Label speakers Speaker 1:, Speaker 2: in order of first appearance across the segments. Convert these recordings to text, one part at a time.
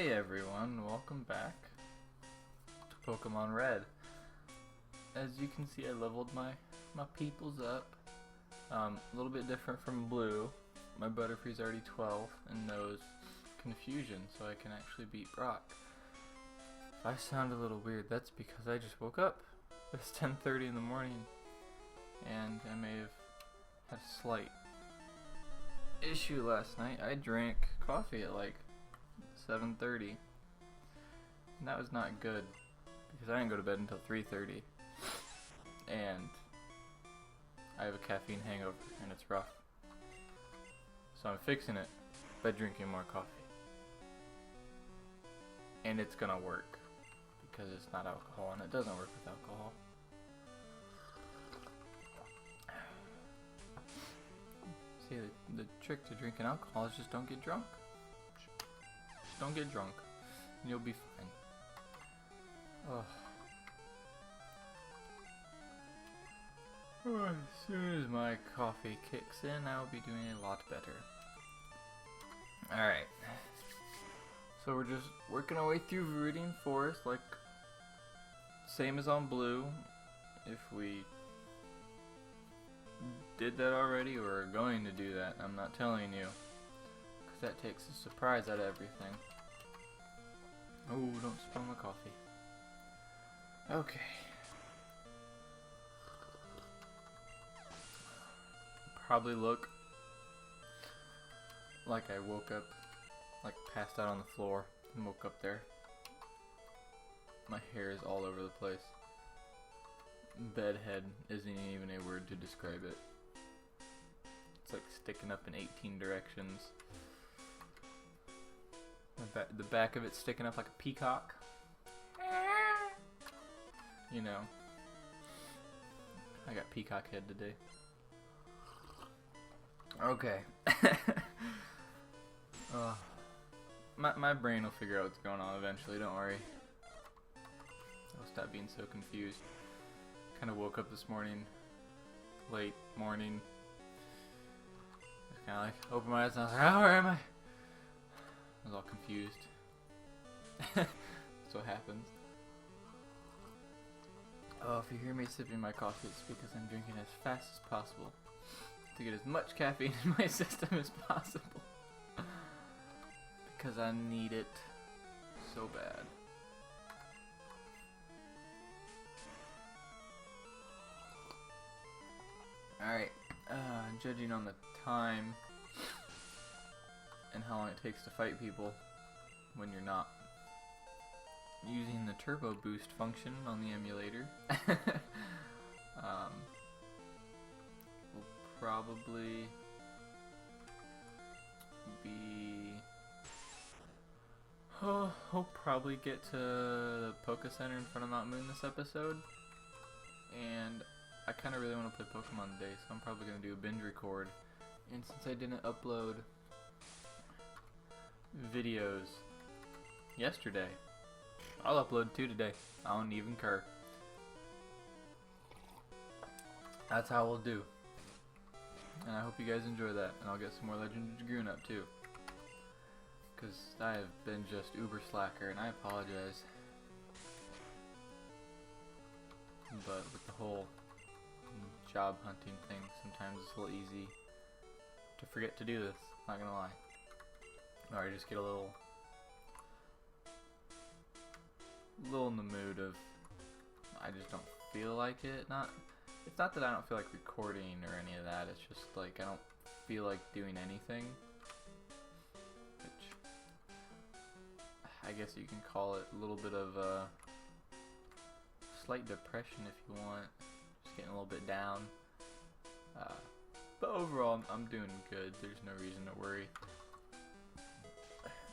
Speaker 1: Hey everyone, welcome back to Pokemon Red. As you can see, I leveled my peoples up. A little bit different from Blue. My Butterfree's already 12 and knows Confusion, so I can actually beat Brock. If I sound a little weird, that's because I just woke up. It's 10:30 in the morning, and I may have had a slight issue last night. I drank coffee at like 7:30, and that was not good because I didn't go to bed until 3:30, and I have a caffeine hangover and it's rough. So I'm fixing it by drinking more coffee, and it's gonna work because it's not alcohol, and it doesn't work with alcohol. See, the trick to drinking alcohol is just don't get drunk. Don't get drunk, and you'll be fine. Oh. As soon as my coffee kicks in, I will be doing a lot better. Alright. So we're just working our way through Viridian Forest, like same as on Blue. If we did that already or are going to do that, I'm not telling you, because that takes a surprise out of everything. Oh, don't spill my coffee. Okay. Probably look like I woke up, like passed out on the floor and woke up there. My hair is all over the place. Bedhead isn't even a word to describe it. It's like sticking up in 18 directions. The back of it's sticking up like a peacock. You know. I got peacock head today. Okay. My brain will figure out what's going on eventually, don't worry. I'll stop being so confused. Kind of woke up this morning, late morning. Just kind of like opened my eyes and I was like, oh, where am I? I was all confused. That's what happens. Oh, if you hear me sipping my coffee, it's because I'm drinking as fast as possible to get as much caffeine in my system as possible. Because I need it so bad. Alright, judging on the time and how long it takes to fight people when you're not using the turbo boost function on the emulator, we'll probably be... I'll probably get to the Poké Center in front of Mount Moon this episode, and I kind of really want to play Pokemon today, so I'm probably going to do a binge record. And since I didn't upload videos yesterday, I'll upload 2 today. I don't even care. That's how we'll do. And I hope you guys enjoy that, and I'll get some more Legend of Dragoon up too. Because I have been just uber slacker, and I apologize. But with the whole job hunting thing, sometimes it's a little easy to forget to do this, not gonna lie. Or I just get a little in the mood of, I just don't feel like it. It's not that I don't feel like recording or any of that, it's just like I don't feel like doing anything. Which, I guess you can call it a little bit of a slight depression if you want. Just getting a little bit down. But overall, I'm doing good. There's no reason to worry.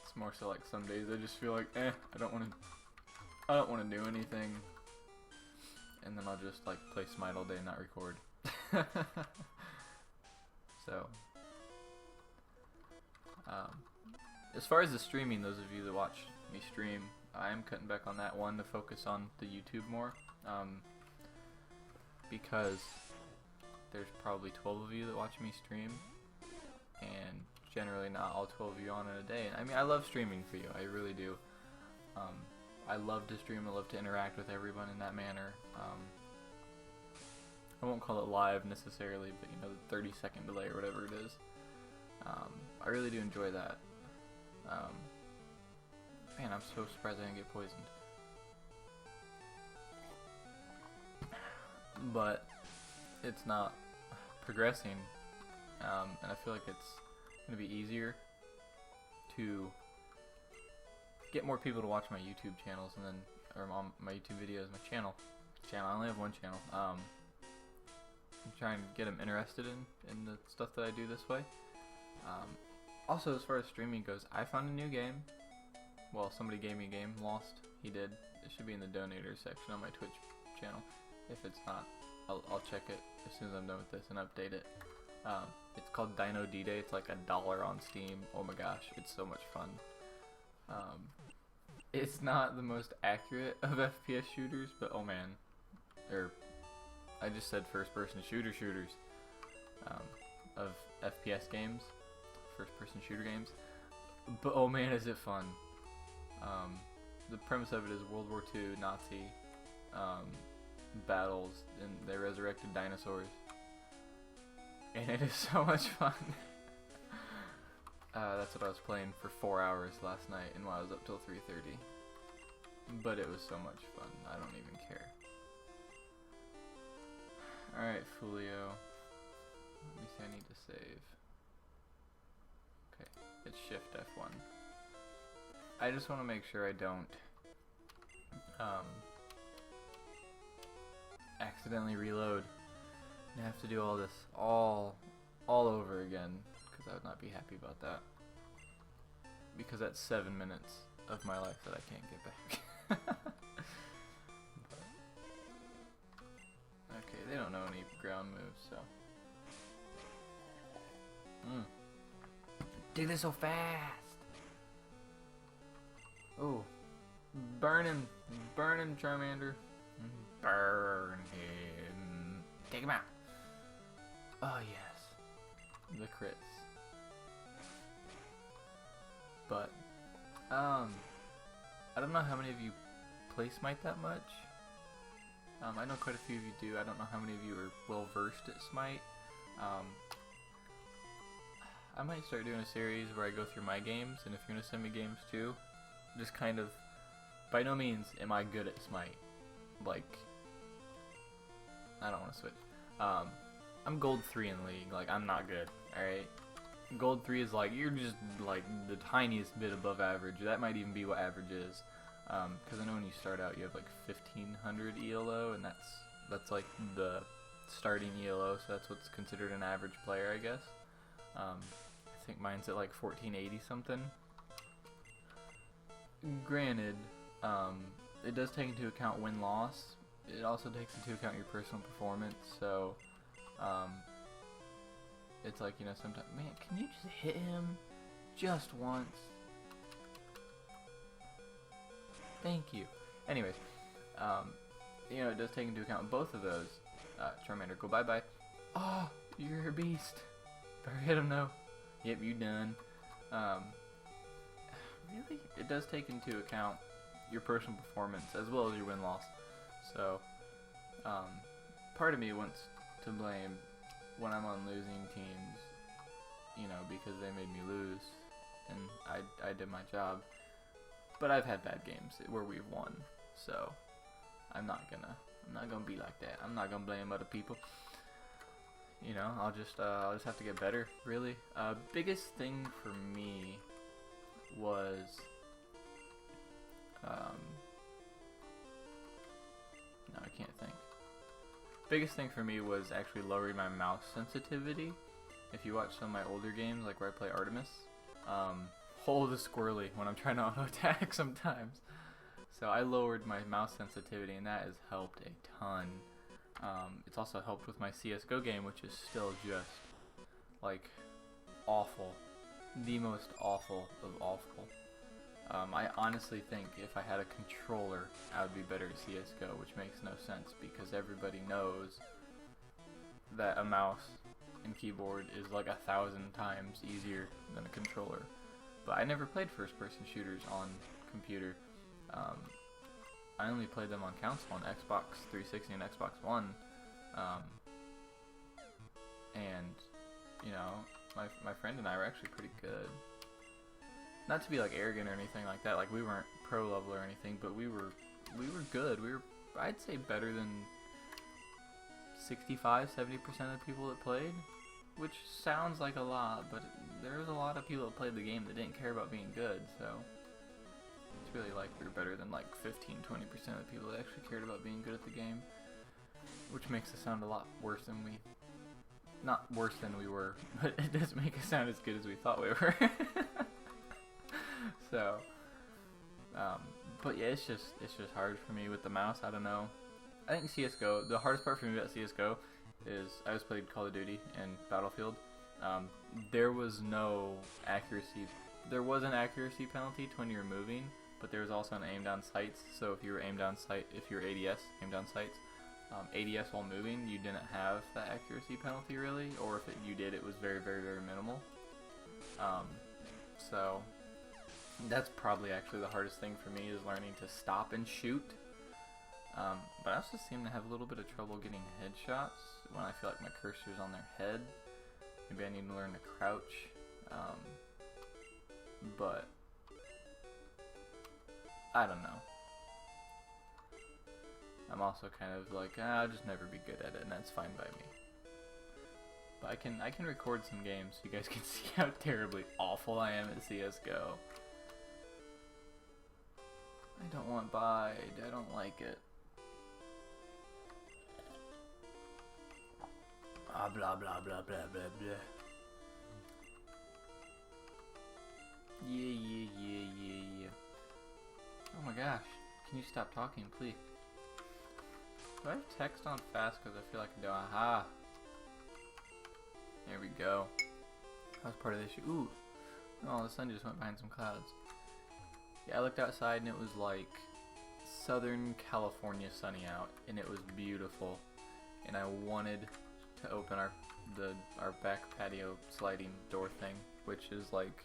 Speaker 1: It's more so like some days I just feel like, I don't want to do anything, and then I'll just like play Smite all day and not record. So, as far as the streaming, those of you that watch me stream, I am cutting back on that one to focus on the YouTube more, because there's probably 12 of you that watch me stream, and generally not all 12 of you on in a day. I mean, I love streaming for you. I really do. I love to stream. I love to interact with everyone in that manner. I won't call it live necessarily, but you know, the 30-second delay or whatever it is. I really do enjoy that. Man, I'm so surprised I didn't get poisoned. But it's not progressing, and I feel like it's going to be easier to get more people to watch my YouTube channels, and then, or on my YouTube videos, my channel. I only have one channel. I'm trying to get them interested in the stuff that I do this way. Also, as far as streaming goes, I found a new game. Well, somebody gave me a game. Lost. He did. It should be in the donators section on my Twitch channel. If it's not, I'll check it as soon as I'm done with this and update it. It's called Dino D-Day. It's like $1 on Steam. Oh my gosh, it's so much fun. It's not the most accurate of FPS shooters, but oh man. I just said first-person shooters. Of FPS games. First-person shooter games. But oh man, is it fun. The premise of it is World War II Nazi battles, and they resurrected dinosaurs. And it is so much fun. That's what I was playing for 4 hours last night, and I was up till 3:30. But it was so much fun, I don't even care. Alright, Fulio. Let me see, I need to save. Okay, it's Shift F1. I just want to make sure I don't accidentally reload and have to do all this all over again, because I would not be happy about that, because that's 7 minutes of my life that I can't get back. But, okay, they don't know any ground moves, so do this so fast. Oh, burn him, Charmander. Burn him. Take him out. Oh yes, the crits. But I don't know how many of you play Smite that much. I know quite a few of you do. I don't know how many of you are well versed at Smite. I might start doing a series where I go through my games, and if you're gonna send me games too, just kind of, by no means am I good at Smite. Like, I don't want to switch. I'm gold 3 in League. Like, I'm not good. Alright? Gold 3 is like, you're just like the tiniest bit above average. That might even be what average is. Because I know when you start out you have like 1500 ELO, and that's like the starting ELO, so that's what's considered an average player, I guess. I think mine's at like 1480 something. Granted, it does take into account win-loss. It also takes into account your personal performance, so it's like, you know, sometimes, man, can you just hit him just once? Thank you. Anyways, you know, it does take into account both of those. Charmander, go bye-bye. Oh, you're a beast. Better hit him though. Yep, you done. Really? It does take into account your personal performance as well as your win-loss. So, part of me wants to blame when I'm on losing teams, you know, because they made me lose, and I did my job. But I've had bad games where we've won, so I'm not gonna be like that. I'm not gonna blame other people. You know, I'll just have to get better, really. Biggest thing for me was no, I can't think. Biggest thing for me was actually lowering my mouse sensitivity. If you watch some of my older games, like where I play Artemis, hold the squirrely when I'm trying to auto attack sometimes. So I lowered my mouse sensitivity, and that has helped a ton. It's also helped with my CSGO game, which is still just like awful, the most awful of awful. I honestly think if I had a controller, I would be better at CSGO, which makes no sense because everybody knows that a mouse and keyboard is like 1,000 times easier than a controller. But I never played first-person shooters on computer. I only played them on console, on Xbox 360 and Xbox One. And, you know, my friend and I were actually pretty good. Not to be like arrogant or anything like that, like we weren't pro level or anything, but we were good. We were, I'd say, better than 65-70% of people that played, which sounds like a lot, but there was a lot of people that played the game that didn't care about being good, so it's really like we were better than like 15-20% of the people that actually cared about being good at the game, which makes us sound a lot worse than we, not worse than we were, but it does make us sound as good as we thought we were. So, but yeah, it's just hard for me with the mouse. I don't know. I think CS:GO, the hardest part for me about CS:GO is I was played Call of Duty and Battlefield. There was no accuracy. There was an accuracy penalty to when you were moving, but there was also an aim down sights. So if you were aim down sight, if you were ADS, aim down sights, ADS while moving, you didn't have that accuracy penalty really, or if you did, it was very, very, very minimal. So that's probably actually the hardest thing for me, is learning to stop and shoot. But I also seem to have a little bit of trouble getting headshots when I feel like my cursor's on their head. Maybe I need to learn to crouch. But I don't know. I'm also kind of like, I'll just never be good at it, and that's fine by me. But I can record some games so you guys can see how terribly awful I am at CS:GO. I don't want Bide. I don't like it. Ah, blah blah blah blah blah blah. Yeah. Oh my gosh. Can you stop talking, please? Do I have text on fast? Because I feel like I do. Aha. There we go. That was part of the issue. Ooh. Oh, the sun just went behind some clouds. Yeah, I looked outside and it was like Southern California sunny out, and it was beautiful. And I wanted to open our back patio sliding door thing, which is like,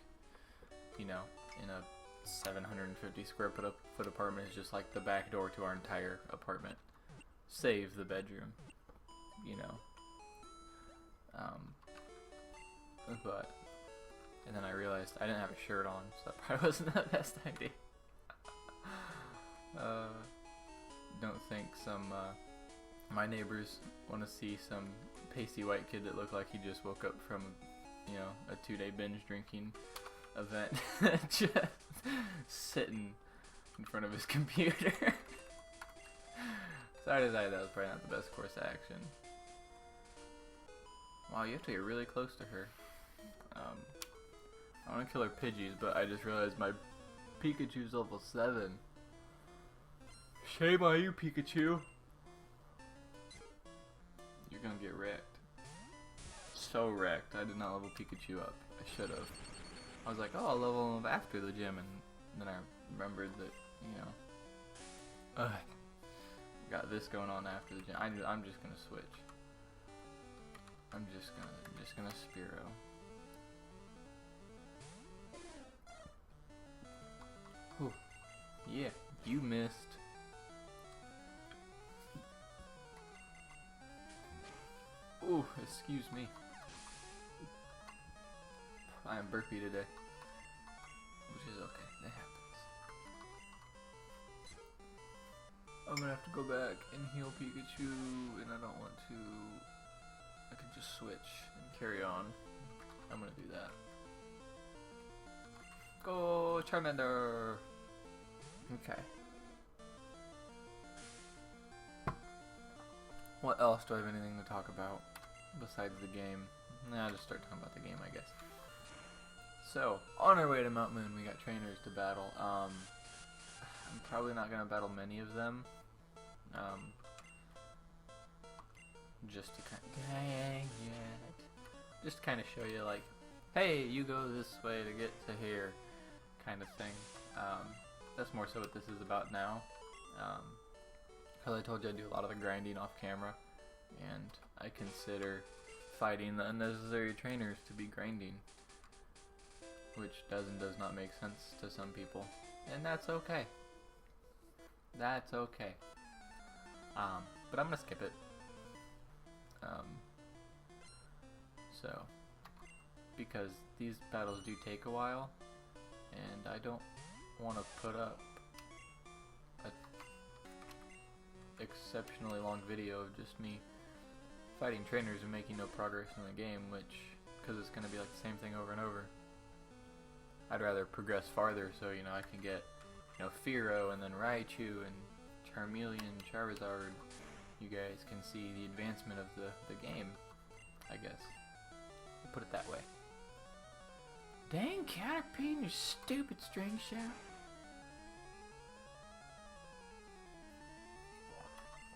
Speaker 1: you know, in a 750 square foot apartment, is just like the back door to our entire apartment. Save the bedroom, you know. But, and then I realized I didn't have a shirt on, so that probably wasn't the best idea. Don't think my neighbors want to see some pasty white kid that looked like he just woke up from, you know, a 2-day binge drinking event, just sitting in front of his computer. So I decided that was probably not the best course of action. Wow, you have to get really close to her. I want to kill her Pidgeys, but I just realized my Pikachu's level 7. Shame on you, Pikachu. You're gonna get wrecked. So wrecked. I did not level Pikachu up. I should have. I was like, oh, I'll level him up after the gym, and then I remembered that, you know, got this going on after the gym. I'm just gonna switch. I'm just gonna Spearow. Whew. Yeah, you missed. Ooh, excuse me. I am burpy today, which is okay. That happens. I'm gonna have to go back and heal Pikachu, and I don't want to. I could just switch and carry on. I'm gonna do that. Go, Charmander! Okay. What else do I have anything to talk about besides the game? Nah, I'll just start talking about the game, I guess. So, on our way to Mount Moon, we got trainers to battle. I'm probably not gonna battle many of them. Just to kind of show you, like, hey, you go this way to get to here, kind of thing. That's more so what this is about now. Because I told you I do a lot of the grinding off camera, and I consider fighting the unnecessary trainers to be grinding, which does and does not make sense to some people, and that's okay. That's okay. But I'm gonna skip it. So, because these battles do take a while, and I don't want to put up a exceptionally long video of just me fighting trainers and making no progress in the game, because it's going to be like the same thing over and over. I'd rather progress farther so, you know, I can get, you know, Fearow and then Raichu and Charmeleon, Charizard. You guys can see the advancement of the game, I guess. We'll put it that way. Dang, Caterpie and your stupid string shout.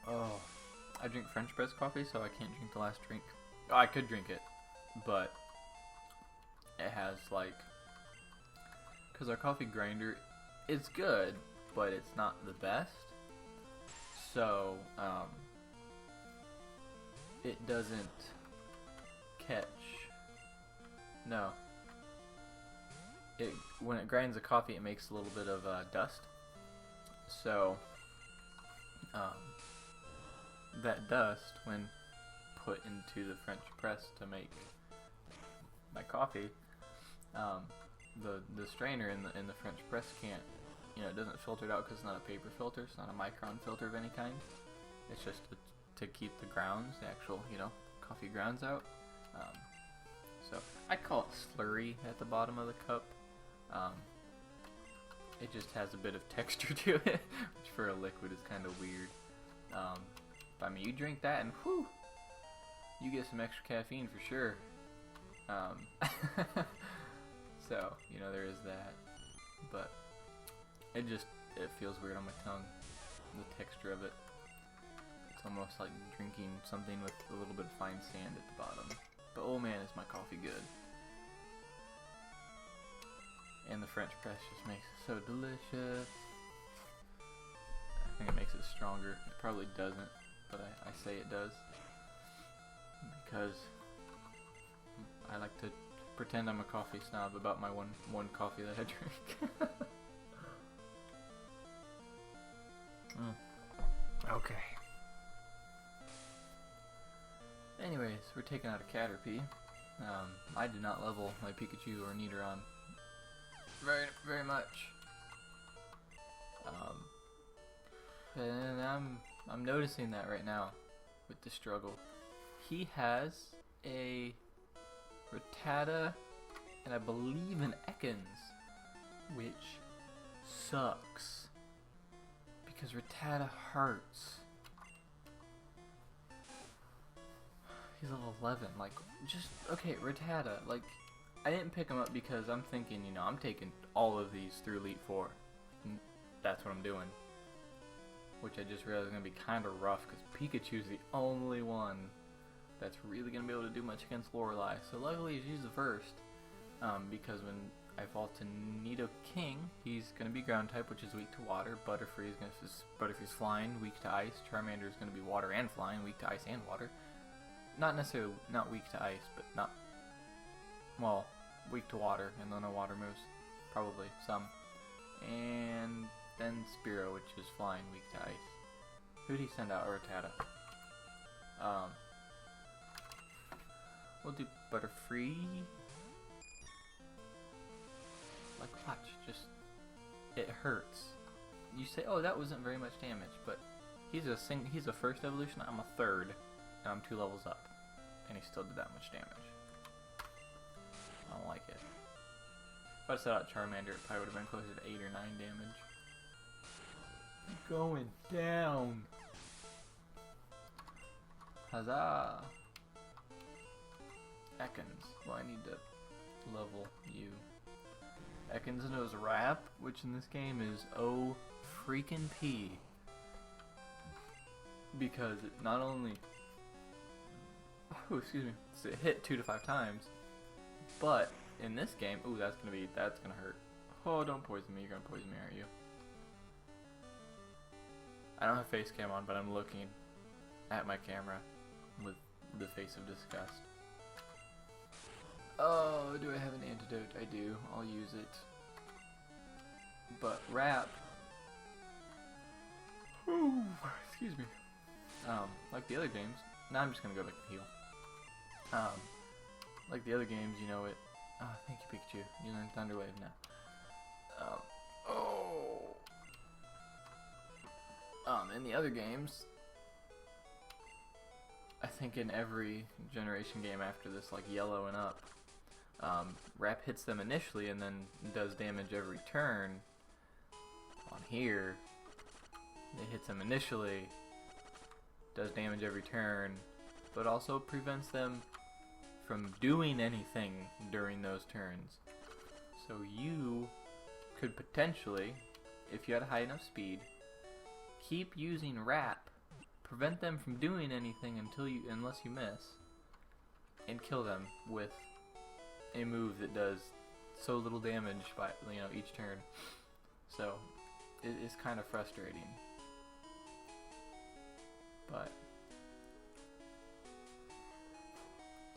Speaker 1: Oh, I drink French press coffee, so I can't drink the last drink. Oh, I could drink it, but it has like, because our coffee grinder is good, but it's not the best. So, it doesn't catch. No. When it grinds the coffee, it makes a little bit of dust. So, that dust, when put into the French press to make my coffee, the strainer in the French press can't, you know, it doesn't filter it out because it's not a paper filter. It's not a micron filter of any kind. It's just to keep the grounds, the actual, you know, coffee grounds out. So I call it slurry at the bottom of the cup. It just has a bit of texture to it, which for a liquid is kind of weird. But I mean, you drink that and whew, you get some extra caffeine for sure. So, you know, there is that. But it feels weird on my tongue, the texture of it. It's almost like drinking something with a little bit of fine sand at the bottom. But oh man, is my coffee good. And the French press just makes it so delicious. I think it makes it stronger. It probably doesn't, but I say it does. Because I like to pretend I'm a coffee snob about my one coffee that I drink. Okay. Anyways, we're taking out a Caterpie. I did not level my Pikachu or Nidoran very much. And I'm noticing that right now with the struggle. He has a Rattata and I believe an Ekans, which sucks because Rattata hurts. He's level 11, like, just, okay, Rattata, like, I didn't pick him up because I'm thinking, you know, I'm taking all of these through Elite Four, and that's what I'm doing, which I just realized is going to be kind of rough, because Pikachu's the only one that's really going to be able to do much against Lorelei, so luckily she's the first, because when I fall to Nidoking, he's going to be ground type, which is weak to water. Butterfree's flying, weak to ice. Charmander is going to be water and flying, weak to ice and water. Not necessarily not weak to ice, but not, well, weak to water, and then no water moves, probably some. And then Spearow, which is flying, weak to ice. Who'd he send out? Rattata. We'll do Butterfree. Like, watch, just, it hurts. You say, oh, that wasn't very much damage, but he's a first evolution, I'm a third, and I'm 2 levels up, and he still did that much damage. I don't like it. If I set out Charmander, it probably would have been closer to 8 or 9 damage. Going down. Huzzah! Ekans. Well, I need to level you. Ekans knows Rap, which in this game is O freaking P. Because it not only, oh, excuse me, so it hit 2 to 5 times, but in this game, ooh, that's gonna hurt. Oh, don't poison me, you're gonna poison me, aren't you? I don't have face cam on, but I'm looking at my camera. with the face of disgust. Oh, do I have an antidote? I do. I'll use it. But rap. Ooh, excuse me. Like the other games. Now I'm just gonna go back and heal. Like the other games, you know it. Oh, thank you, Pikachu. You learned Thunder Wave now. In the other games, I think in every generation game after this, like Yellow and up, Rap hits them initially and then does damage every turn. On here, it hits them initially, does damage every turn, but also prevents them from doing anything during those turns. So you could potentially, if you had high enough speed, keep using Rap, prevent them from doing anything unless you miss, and kill them with a move that does so little damage by each turn. So it is kind of frustrating, but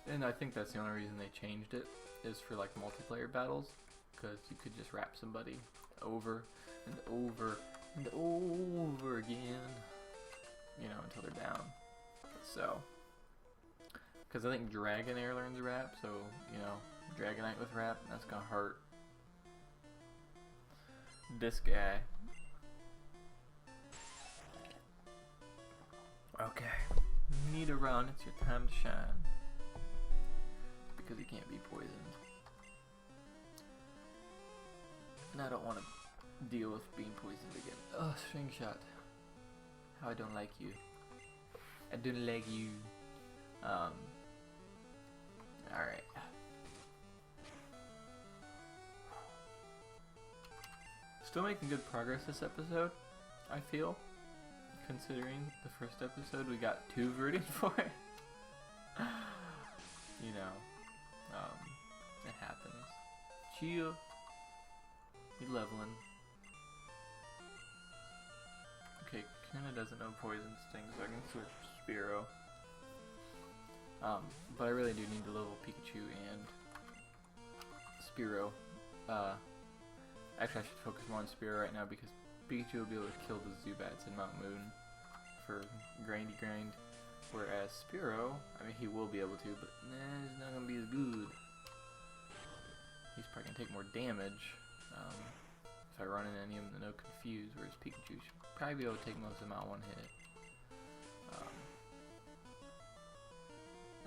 Speaker 1: and I think that's the only reason they changed it is for like multiplayer battles, because you could just Rap somebody over and over and over again, until they're down. So, because I think Dragonair learns Rap, so Dragonite with Rap, that's gonna hurt this guy. Okay, need to run. It's your time to shine, because he can't be poisoned. And I don't want to deal with being poisoned again. Oh, string shot. How I don't like you. I don't like you. Alright. Still making good progress this episode, I feel. Considering the first episode we got 2 Viridian Forest. It happens. Chill. He leveling. Okay, Kenna doesn't know poison sting, so I can switch to Spearow. But I really do need to level Pikachu and Spearow. Actually, I should focus more on Spearow right now because Pikachu will be able to kill the Zubats in Mount Moon for grind. Whereas Spearow, he will be able to, but he's not going to be as good. He's probably going to take more damage if I run into any of them that no Confuse, whereas Pikachu should probably be able to take most of them out one hit.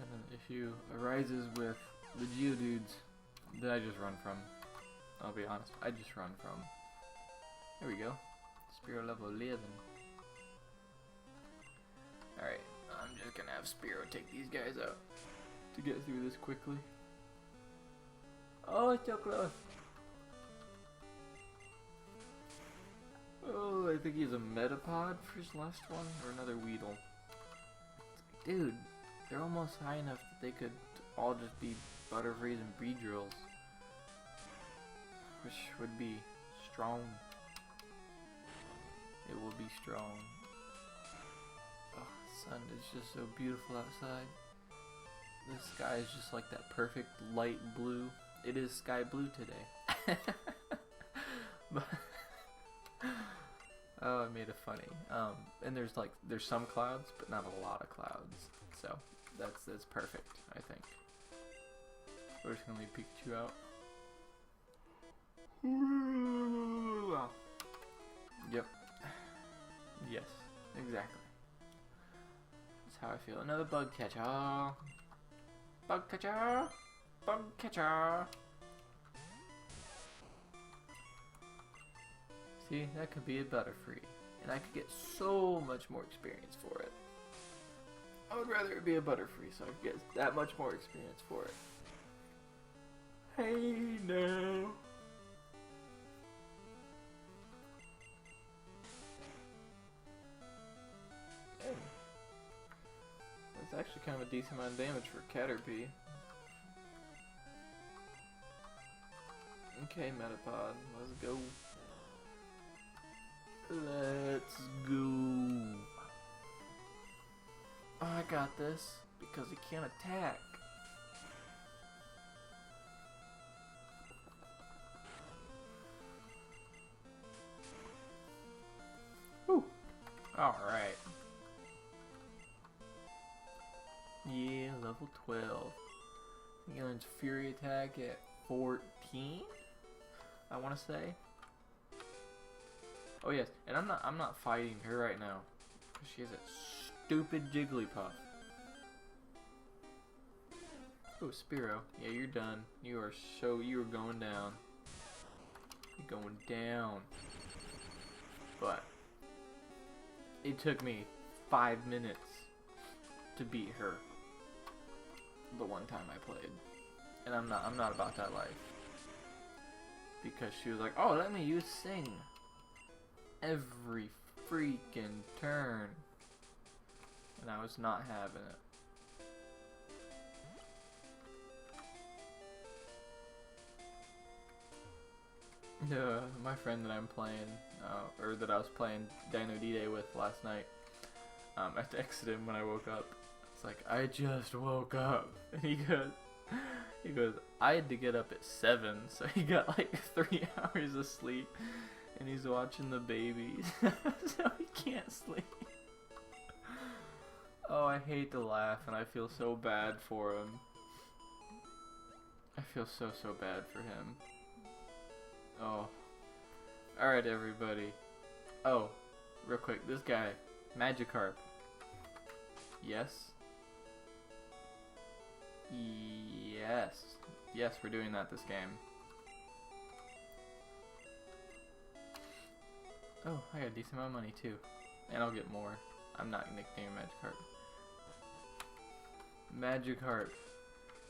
Speaker 1: And then the issue arises with the Geodudes that I just run from. I'll be honest, I just run from. There we go. Spearow level 11. Alright, I'm just gonna have Spearow take these guys out to get through this quickly. Oh, it's so close. Oh, I think he's a Metapod for his last one, or another Weedle. Dude, they're almost high enough that they could all just be Butterfrees and Beedrills, which would be strong. It will be strong. Oh, the sun is just so beautiful outside. The sky is just like that perfect light blue. It is sky blue today. But oh, I made it funny. And there's some clouds, but not a lot of clouds. So that's perfect, I think. We're just gonna leave Pikachu out. Yep. Yes, exactly. That's how I feel. Another bug catcher. Bug catcher. Bug catcher. See, that could be a Butterfree, and I could get so much more experience for it. I would rather it be a Butterfree, so I could get that much more experience for it. Hey now. Hey. That's actually kind of a decent amount of damage for Caterpie. Okay, Metapod, let's go. Let's go. Oh, I I got this because he can't attack. Whew. Alright. Yeah, level 12. He learns Fury Attack at 14, I want to say. Oh yes, and I'm not fighting her right now because she has that stupid Jigglypuff. Oh, Spearow, yeah, you're done. You are going down. You're going down. But it took me 5 minutes to beat her the one time I played, and I'm not about that life, because she was like, oh, let me use Sing every freaking turn, and I was not having it. My friend that I'm playing, or that I was playing Dino D-Day with last night, I texted him when I woke up. It's like, I just woke up. And he goes, I had to get up at 7, so he got like 3 hours of sleep. And he's watching the babies, so he can't sleep. Oh, I hate to laugh, and I feel so bad for him. I feel so bad for him. Oh. Alright, everybody. Oh, real quick, this guy, Magikarp. Yes? Yes. Yes, we're doing that this game. Oh, I got a decent amount of money too. And I'll get more. I'm not nicknaming Magikarp. Magikarp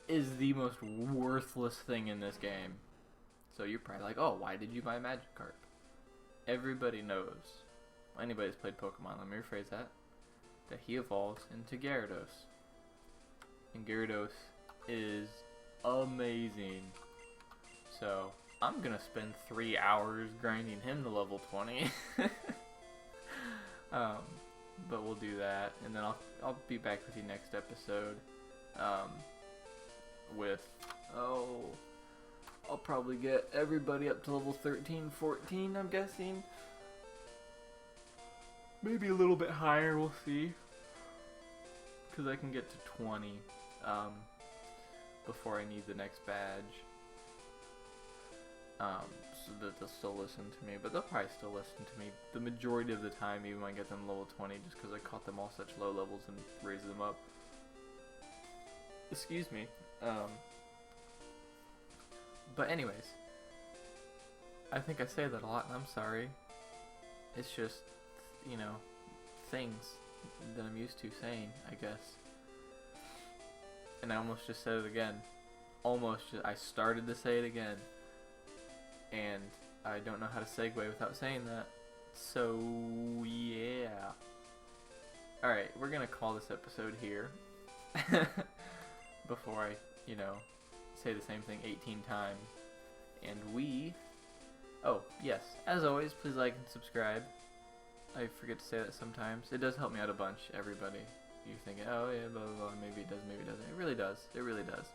Speaker 1: is the most worthless thing in this game. So you're probably like, oh, why did you buy Magikarp? Everybody knows. Anybody who's played Pokemon, let me rephrase that. That he evolves into Gyarados. And Gyarados is amazing. So I'm gonna spend 3 hours grinding him to level 20. But we'll do that, and then I'll be back with you next episode. I'll probably get everybody up to level 13, 14, I'm guessing. Maybe a little bit higher, we'll see. Because I can get to 20 before I need the next badge. So that they'll still listen to me, but they'll probably still listen to me the majority of the time, even when I get them level 20, just because I caught them all such low levels and raised them up. Excuse me. But anyways, I think I say that a lot, and I'm sorry. It's just, you know, things that I'm used to saying, I guess. And I almost just said it again. I started to say it again. And I don't know how to segue without saying that. So, yeah. Alright, we're gonna call this episode here. Before I, say the same thing 18 times. And oh, yes, as always, please like and subscribe. I forget to say that sometimes. It does help me out a bunch, everybody. You're thinking, oh yeah, blah, blah, blah, maybe it does, maybe it doesn't. It really does. It really does.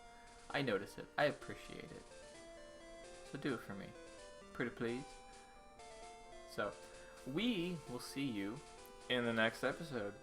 Speaker 1: I notice it. I appreciate it. So do it for me. Pretty please. So, we will see you in the next episode.